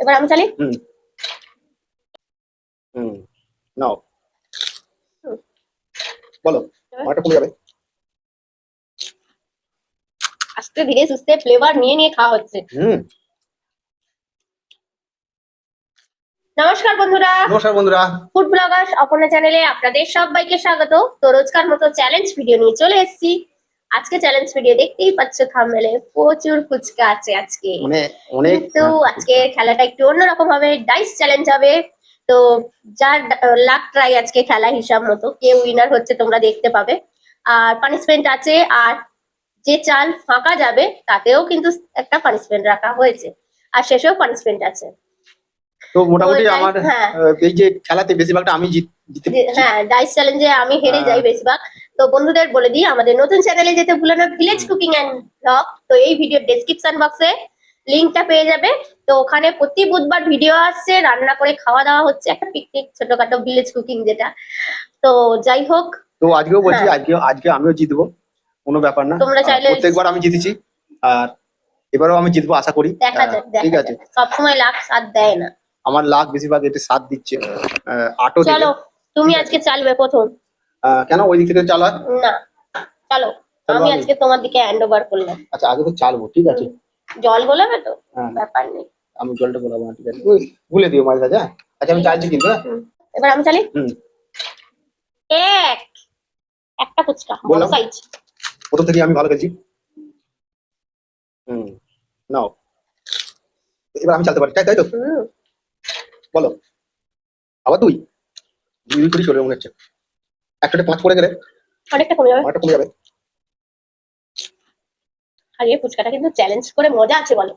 এবার আমি চালি। নাও বলো, আমারটা কমে যাবে। আস্তে ধীরে সুস্থে ফ্লেভার নিয়ে নিয়ে খাওয়া হচ্ছে। নমস্কার বন্ধুরা, ফুড ব্লগার্স অপর্ণা চ্যানেলে আপনাদের সবাইকে স্বাগত। তো রোজকার মতো চ্যালেঞ্জ ভিডিও নিয়ে চলে এসেছি। আজকে চ্যালেঞ্জ ভিডিও দেখতেই পাচ্ছ থাম্বনেলে, প্রচুর ফুচকা আছে আজকে। কিন্তু আজকে খেলাটা একটু অন্যরকম হবে, ডাইস চ্যালেঞ্জ হবে। তো যার লাক ট্রাই আজকে খেলা হিসাব মতো কে উইনার হচ্ছে তোমরা দেখতে পাবে। আর পানিশমেন্ট আছে, আর যে চাল ফাঁকা যাবে তাতেও কিন্তু একটা পানিশমেন্ট রাখা হয়েছে, আর শেষেও পানিশমেন্ট আছে। তো মোটামুটি আমার এই যে খেলাতে বেশিরভাগটা আমি জিতে। হ্যাঁ, ডাইস চ্যালেঞ্জে আমি হেরে যাই বেশিরভাগ। তো বন্ধুদের বলে দিই, আমাদের নতুন চ্যানেলে যেতে ভুলো না, ভিলেজ কুকিং এন্ড ব্লগ। তো এই ভিডিও ডেসক্রিপশন বক্সে লিংকটা পেয়ে যাবে। তো ওখানে প্রতি বুধবার ভিডিও আসছে, রান্না করে খাওয়া দাওয়া হচ্ছে, একটা পিকনিক ছোটখাটো ভিলেজ কুকিং যেটা। তো যাই হোক, তো আজকেও বলছি আজকে আমিও জিতবো, কোনো ব্যাপার না। তোমরা চাইলে প্রত্যেকবার আমি জিতেছি, আর এবারেও আমি জিতবো আশা করি। দেখা যাক, ঠিক আছে। সবসময় লাখ সাথ দেয় না, আমার লাখ বেশিরভাগ এতে সাথ দিচ্ছে। আটো চলো তুমি আজকে চালবে প্রথম। কেন ওই দিক থেকে চালা না, চলো আমি আজকে তোমার দিকে হ্যান্ড ওভার করলাম। আচ্ছা, আগে তো চালবো, ঠিক আছে। জল গোলাবে তো, ব্যাপার নেই। আমি জলটা গোলাবো না, ঠিক আছে। ভুলে দিও মাঝে মাঝে। আচ্ছা আমি চাইছি কিন্তু। এবার আমি চালি। একটা ফুচকা বড় সাইজ। প্রথম থেকে আমি ভালো খেলছি। নাও, এবার আমি চালতে পারি, তাই তো? বলো, আবার দুই করে চলে মনে হচ্ছে। একটাতে 5 পড়ে গেলে অনেকটা কমে যাবে। আর এই ফুচকাটা কিন্তু চ্যালেঞ্জ করে মজা আছে, বলো।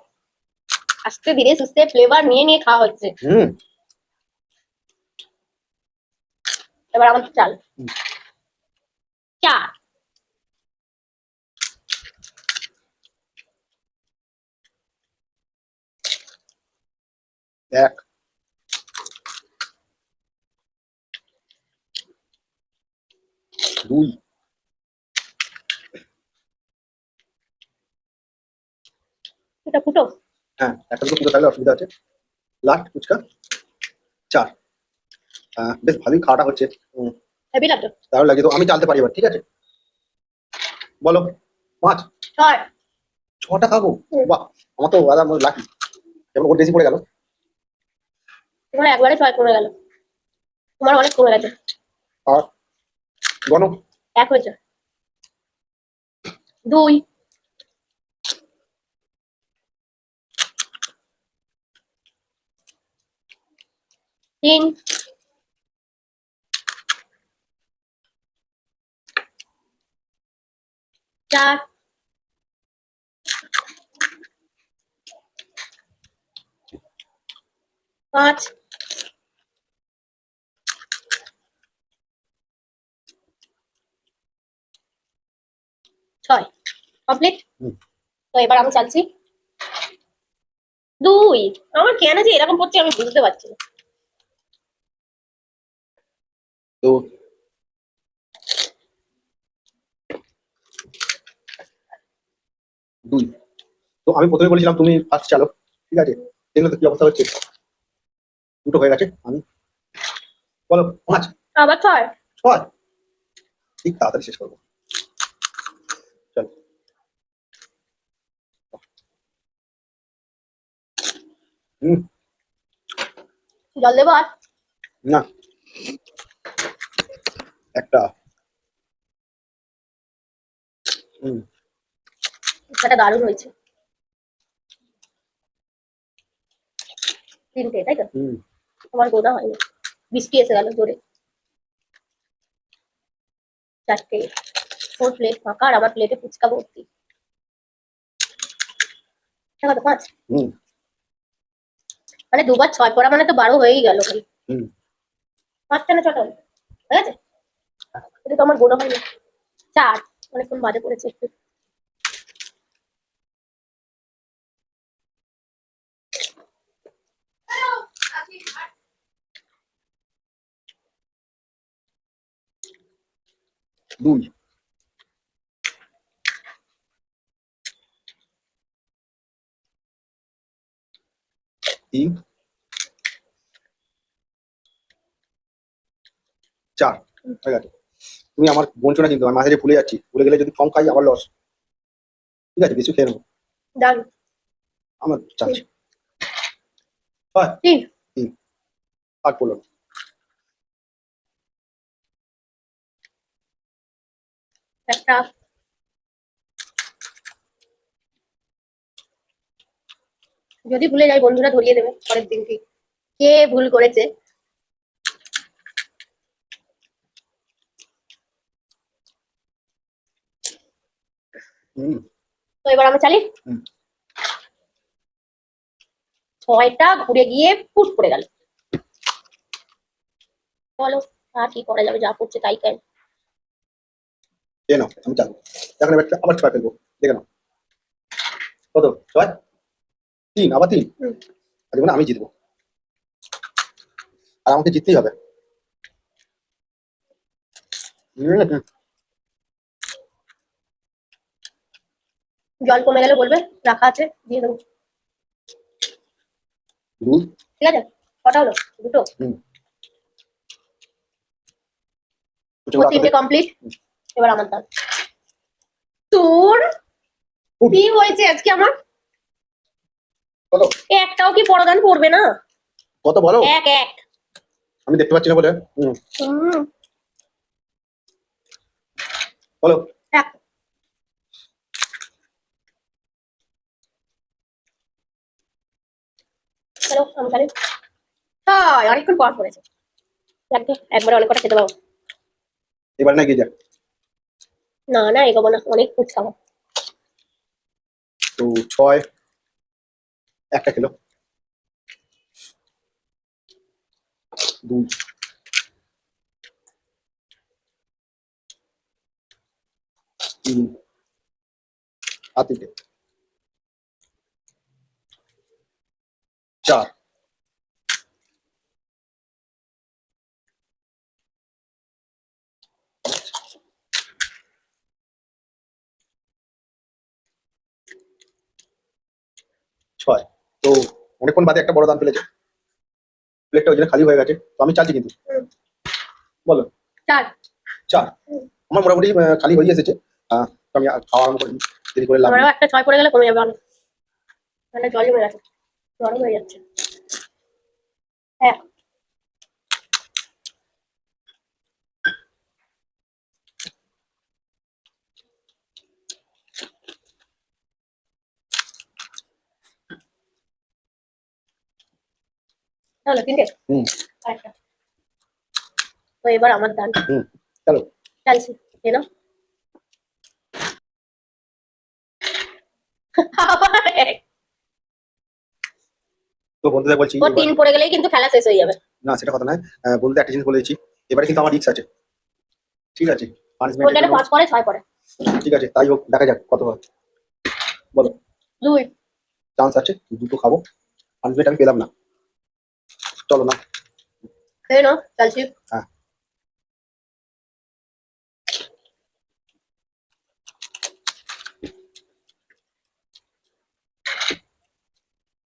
আস্তে ধীরে সুস্থে ফ্লেভার নিয়ে নিয়ে খাওয়া হচ্ছে। এবার আমার চাল। 4 1 2 এটা ফুটো। হ্যাঁ, একটা দুটো ফুটো থাকলে অসুবিধা আছে। লাস্ট ফুচকা 4। বেশ ভালোই খাওয়াটা হচ্ছে। হেভি লাগছে, দারুণ লাগে। তো আমি চালতে পারি এবার, ঠিক আছে। বলো, 5 6টা খাবো। বাহ, আমার তো লাকি। যেমন ওর বেশি পড়ে গেল। তোমার একবারে 6 কমে গেল, তোমার অনেক কমে গেছে। আর গণ 1 হয়েছে, 2 3 4 5 6 কমপ্লিট। তো এবার আমি চালছি 2। আমার কেন যে এরকম করছে আমি বুঝতে পারছি না। তো 2। তো আমি প্রথমে বলেছিলাম তুমি ফার্স্ট চালো, ঠিক আছে। দেখলে তো কি অবস্থা হচ্ছে, দুটো হয়ে গেছে। আমি বলো 5 আবার 6 ঠিক তাড়াতাড়ি শেষ করবো। চলো, জল দেবো আর না, একটা এটা দারুণ হয়েছে। 3টে, তাই তো? আমার গোনা হয়নি, বৃষ্টি এসে গেল জোরে। 4টে, 4 প্লেট ফাঁকা, আর আমার প্লেটে ফুচকা ভর্তি। কত 5? মানে দুবার 6 পড়া মানে তো 12 হয়েই গেল ভাই। 5টা না 6টা হয়ে গেছে, এটা তো আমার গোনা হয়নি। 4 অনেকক্ষণ বাজে পড়েছে একটু। দুই 3 4 হয়ে গেছে। তুমি আমার বলছো না কিন্তু আমি মাঝে ভুলে যাচ্ছি, ভুলে গেলে যদি কম খাই আবার লস। ঠিক আছে, বেশি খেয়ে নেবো। ডান। আমার চাচ্ছি হয় 3 3 আর বলো। একটা। যদি ভুলে যাই বন্ধুরা ধরিয়ে দেবে পরের দিন ঠিক কে ভুল করেছে। হুম তো এবার আমরা চালি। হুম। 6টা ঘুরে গিয়ে ফুট পড়ে গেল। চলো আর কি করা যাবে, যা করছে তাই কেন। খেয়ে নাও, আমি চালবো এখন। এবার আবার 6 ফেলবো, দেখে নাও কত 6 3 আবার 3। আজকে মানে আমি জিতবো, আর আমাকে জিততেই হবে। হুম, জল কমে গেলে বলবে, রাখা আছে দিয়ে দেবো। দুই। ঠিক আছে, কটা হলো? দুটো। হুম। ও 3টে কমপ্লিট। এবার আমার দান। তোর কি হয়েছে আজকে আমার? কত একটাও কি পরদান পড়বে না? কত বলো, এক এক। আমি দেখতে পাচ্ছি না বলে। হুম, বলো। এক। চলো আমি খালি অনেকক্ষণ পর পড়েছে। লাগবে একবারে অনেক কটা খেতে পাবো। এবার না গিয়ে যাক। না না এগোবো না, অনেক ফুচ খাবো। তো 6 একটা খেলো, 2 3 আর 3টে 4। ছয়। তো অনেকক্ষণ বাদে একটা বড় দান ফেলেছে, প্লেটটা ওই জন্য খালি হয়ে গেছে। তো আমি চাচ্ছি কিন্তু, বলো। 4। 4। আমার মোটামুটি খালি হয়ে এসেছে। তো আমি খাওয়া আরম্ভ করি, দেরি করে লাভ নেই। আমারও একটা 6 পড়ে গেলে কমে যাবে অনেক। মানে জল জমে গেছে, গরম হয়ে যাচ্ছে। হ্যাঁ। হলো 3টে। হুম আরেকটা। তো এবার আমার দান। হুম চলো। চালছি কেন। আবার এক। তো বন্ধুদের বলছি ও এবার, 3 পড়ে গেলেই কিন্তু খেলা শেষ হয়ে যাবে। না সেটা কথা নয়। বন্ধুদের একটা জিনিস বলে দিচ্ছি, এবারে কিন্তু আমার রিস্ক আছে। ঠিক আছে, পানিশমেন্টের ওইটারে জন্য। 5 পড়ে 6 পড়ে। ঠিক আছে, তাই হোক, দেখা যাক কত হয়। বলো। 2। চান্স আছে, দুটো খাবো, পানিশমেন্ট আমি পেলাম না। চলো না। খেয়ে নাও চালছি। হ্যাঁ।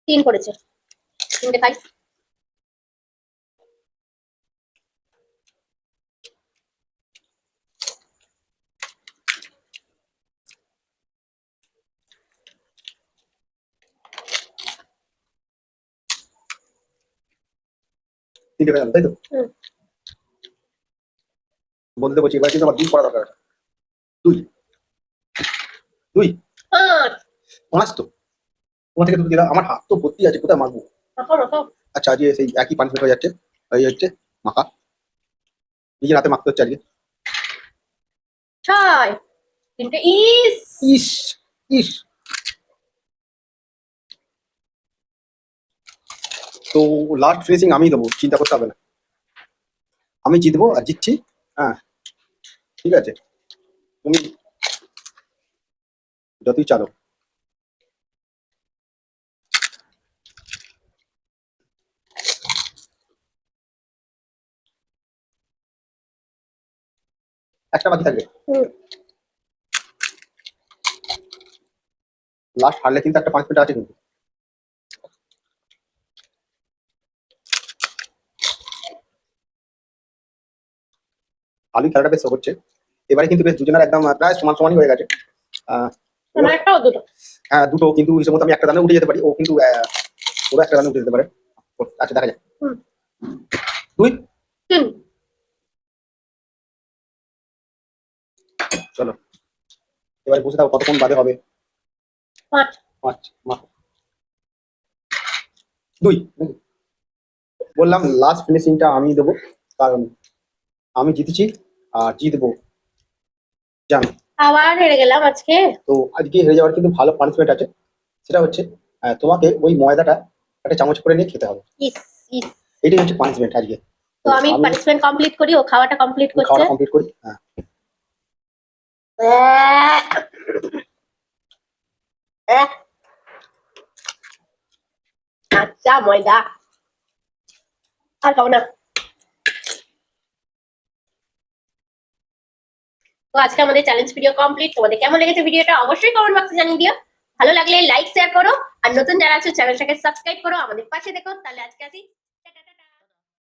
3 পড়েছে। 3টে খাই। তিনটে হয়ে গেল তাই তো। হুম। বন্ধুদের বলছি এবার কিন্তু আমার 2 করা দরকার আছে। 2 2 5। 5 তো তোমার থেকে তুমি দিলা, আমার হাত তো ভর্তি আছে, কোথায় মারবো। মাখো মাখো। আচ্ছা, আজকে সেই একই পানিশমেন্ট হয়ে যাচ্ছে, এই হচ্ছে মাখা, নিজের হাতে মাখতে হচ্ছে আজকে। 6। 3টে ইস। ইস ইস। তো লাস্ট ফিনিশিং আমি দেবো, চিন্তা করতে হবে না, আমি জিতবো আর জিতছি। হ্যাঁ ঠিক আছে, তুমি যতই চালো। একটা বাকি থাকবে, হুম। লাস্ট হারলে কিন্তু একটা পানিশমেন্ট আছে কিন্তু। ভালোই খেলাটা বেশ হচ্ছে। এবারে কিন্তু বেশ দুজনের একদম প্রায় সমান সমানই হয়ে গেছে। তোমার একটা ও দুটো। হ্যাঁ দুটো, কিন্তু হিসেবে মতো আমি একটা দানে উঠে যেতে পারি, ও কিন্তু ওরা একটা দানে উঠে যেতে পারে। আচ্ছা দেখা যাক। হুম। 2 তিন। চলো এবারে বুঝে দাও কতক্ষণ বাদে হবে। 5। 5 2 বললাম লাস্ট ফিনিশিংটা আমি দেবো, কারণ আমি জিতেছি আর জিতবো জানো। আবার হেরে গেলাম আজকে। তো আজকে হেরে যাওয়ার কিন্তু ভালো পানিশমেন্ট আছে, সেটা হচ্ছে তোমাকে ওই ময়দাটা একটা চামচ করে নিয়ে খেতে হবে। ইস ইস। এটাই হচ্ছে পানিশমেন্ট আজকে। তো আমি পানিশমেন্ট কমপ্লিট করি, ও খাওয়াটা কমপ্লিট করছে। খাওয়াটা কমপ্লিট করি। হ্যাঁ আচ্ছা ময়দা আর খাবো না। তো আজকে আমাদের চ্যালেঞ্জ ভিডিও কমপ্লিট। তোমাদের কেমন লেগেছে ভিডিওটা অবশ্যই কমেন্ট বক্সে জানিয়ে দিও। ভালো লাগলে লাইক শেয়ার করো, আর নতুন যারা আছো চ্যানেলটাকে সাবস্ক্রাইব করো, আমাদের পাশে দেখো। তাহলে আজকে আসি।